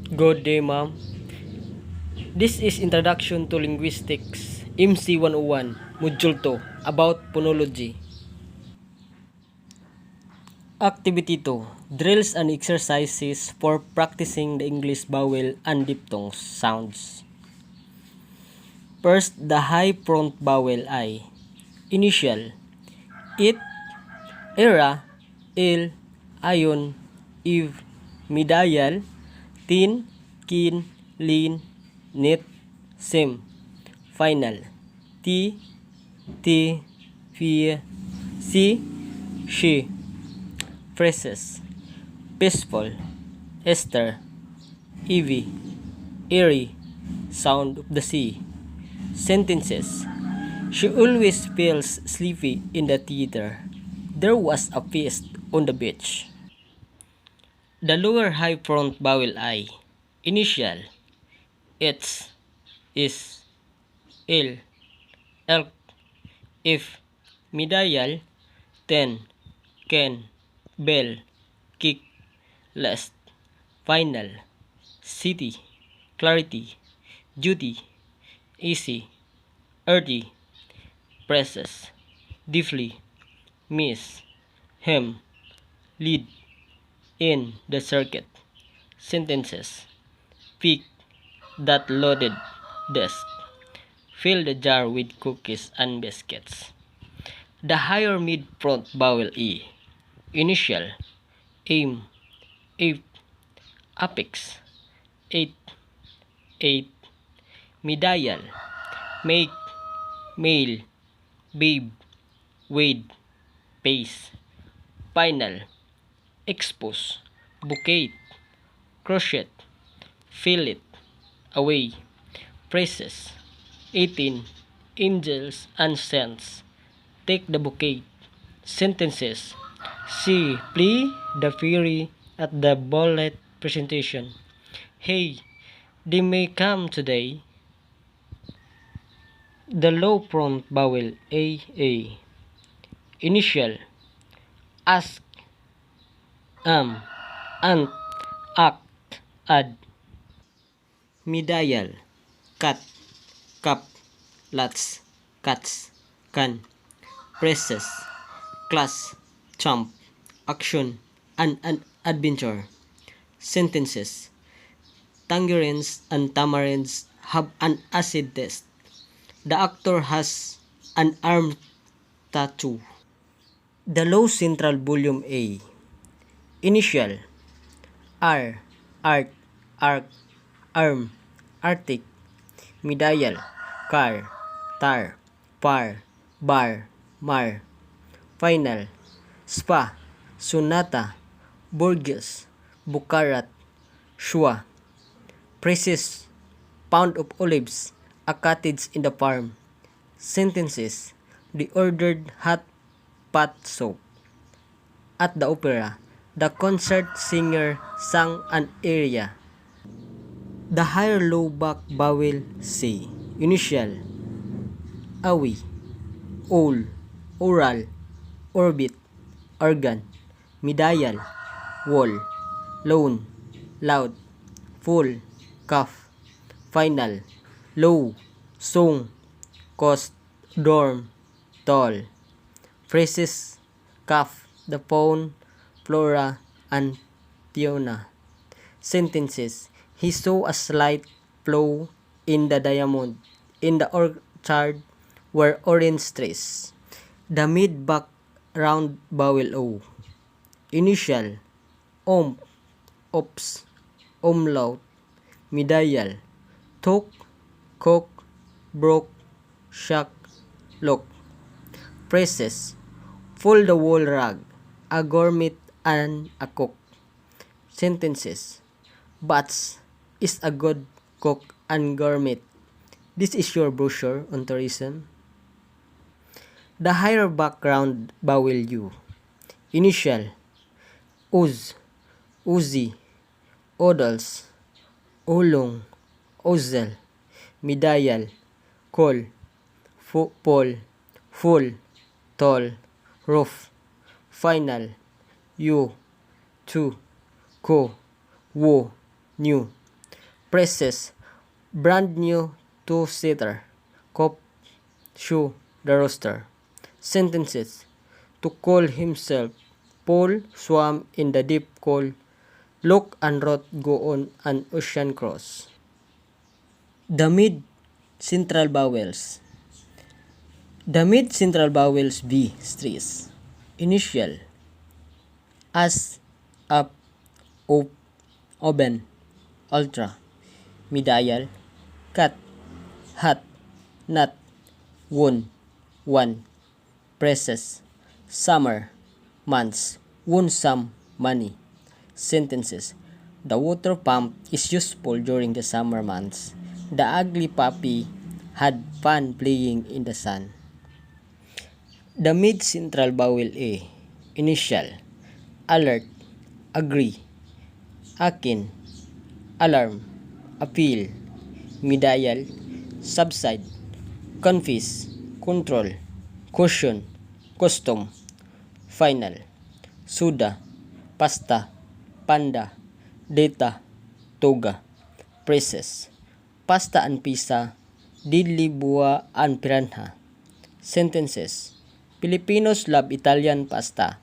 Good day, ma'am. This is Introduction to Linguistics, MC 101, Module 2, about phonology. Activity 2, drills and exercises for practicing the English vowel and diphthongs sounds. First, the high front vowel I. Initial. It, era, il, ayon, if, midayal, tin, kin, lin, nit, sim. Final. T, T, fi, si, she. Phrases. Peaceful. Esther. Evie. Eerie. Sound of the sea. Sentences. She always feels sleepy in the theater. There was a feast on the beach. The lower high front vowel I. Initial. It's, is, il, elk, if, midayal, ten, can, bell, kick, last, final, city, clarity, duty, easy, earthy, presses, deeply, miss, hem, lead, in the circuit, sentences, pick that loaded desk, fill the jar with cookies and biscuits. The higher mid-front vowel E. Initial. Aim. Ape. Apex. Eight. Eight. Medial. Make. Male. Babe. Wade. Pace. Final. Expose. Bouquet. Crochet. Fill it. Away. Phrases. 18. Angels and saints. Take the bouquet. Sentences. See Plea the Fury at the ballet presentation. Hey, they may come today. The low front vowel A. Initial. Ask. Ant. Act. Add. Medial. Cut. Cup. Lots. Cuts. Can. Presses. Class. Champ. Action. An adventure. Sentences. Tangerines and tamarinds have an acid test. The actor has an arm tattoo. The low central volume A. Initial. R. Art. Arc. Arm. Arctic. Medial. Car. Tar. Par. Bar. Mar. Final. Spa. Sonata. Burgess. Bukarat. Shua. Phrases. Pound of olives. A cottage in the farm. Sentences. They ordered hot pot soup. At the opera, the concert singer sang an aria. The higher low back vowel C. Initial. Awi. Ol. Oral. Orbit. Organ. Medial. Wall. Lone. Loud. Full. Cuff. Final. Low. Song. Cost. Dorm. Tall. Phrases. Cuff. The phone. Flora. And Fiona. Sentences. He saw a slight flaw in the diamond. In the orchard were orange trees. The mid-back round vowel O. Initial. Omp. Ops. Umlaut. Medial. Took. Cook. Broke. Shock. Look. Phrases. Fold the wool rag. A gourmet and a cook. Sentences. Bats is a good cook and gourmet. This is your brochure on tourism. The higher background vowel U. Initial. Uz. Uzi. Odals. Ulong. Ozel. Medial. Col. Pol. Full. Tall. Roof. Final. You. To. Ko. Wo. New. Presses, brand new two-seater. Cop, shoe, the rooster. Sentences, to call himself. Paul swam in the deep cold. Luke and Ruth go on an ocean cross. The mid-central vowels. The mid-central vowels B stress. Initial. As, up, op, oben, ultra. Medial. Cut, hot, nut, won, one. Presses. Summer, months, won some, money. Sentences. The water pump is useful during the summer months. The ugly puppy had fun playing in the sun. The mid-central vowel A. Initial. Alert, agree, akin, alarm, appeal, medial, subside, confess, control, caution, custom, final, suda, pasta, panda, data, toga, presses, pasta and pizza, diddly bua and piranha. Sentences. Filipinos love Italian pasta.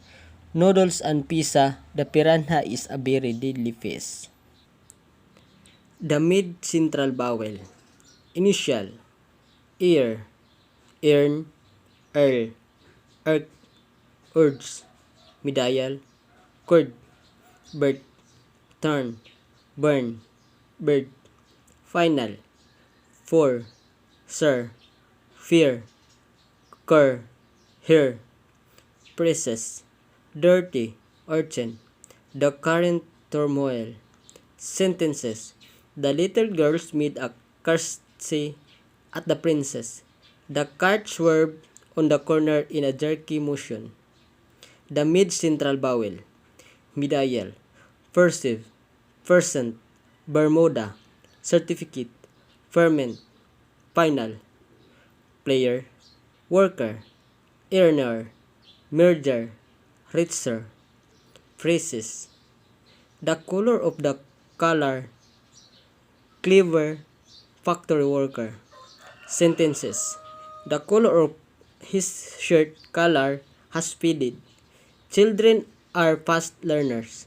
Noodles and pizza, the piranha is a very deadly fish. The mid-central vowel. Initial. Ear, earn, earl, erk, urge. Medial. Cord, bird, turn, burn, bird. Final. For, sir, fear, cur, here. Presses. Dirty, urchin, the current turmoil. Sentences. The little girls made a curtsy at the princess. The cart swerved on the corner in a jerky motion. The mid-central vowel. Medial. Perceive, percent, Bermuda, certificate, ferment, final. Player, worker, earner, merger, richer. Phrases. The color of the collar, clever, factory worker. Sentences. The color of his shirt color has faded. Children are fast learners.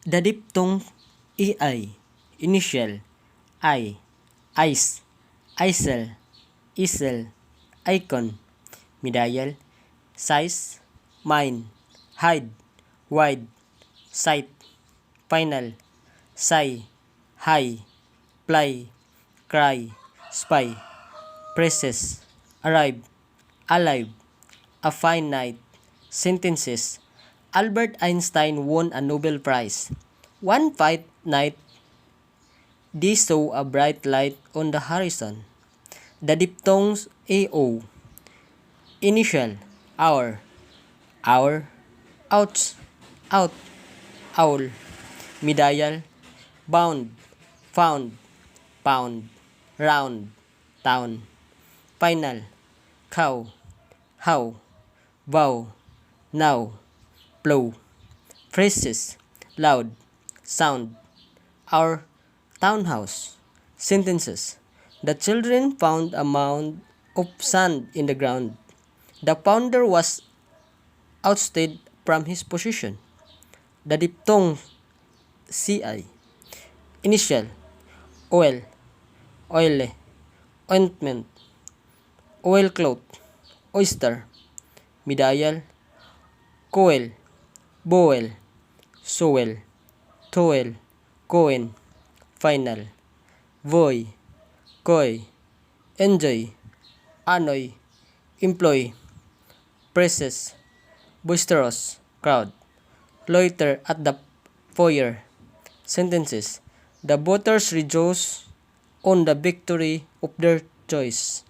The diphthong EI. Initial. I. Ice. Isel. Isel. Icon. Medial. Size. Mine. Hide. Wide. Sight. Final. Sigh. High. Fly. Cry. Spy. Presses. Arrive. Alive. A fine night. Sentences. Albert Einstein won a Nobel Prize. One fine night, they saw a bright light on the horizon. The diphthongs AO. Initial. Hour. Hour. Ouch. Out. Owl. Medial. Bound. Found. Pound. Round. Town. Final. Cow. How. Vow. Now. Plow. Phrases. Loud. Sound. Our townhouse. Sentences. The children found a mound of sand in the ground. The pounder was ousted from his position. The diphthong CI. Initial. Oil. Oile. Ointment. Oilcloth. Oyster. Medial. Coil. Boil. Soil. Toil. Coin. Final. Voy. Coy. Enjoy. Annoy. Employ. Presses. Boisterous. Crowd. Loiter at the foyer. Sentences. The voters rejoice on the victory of their choice.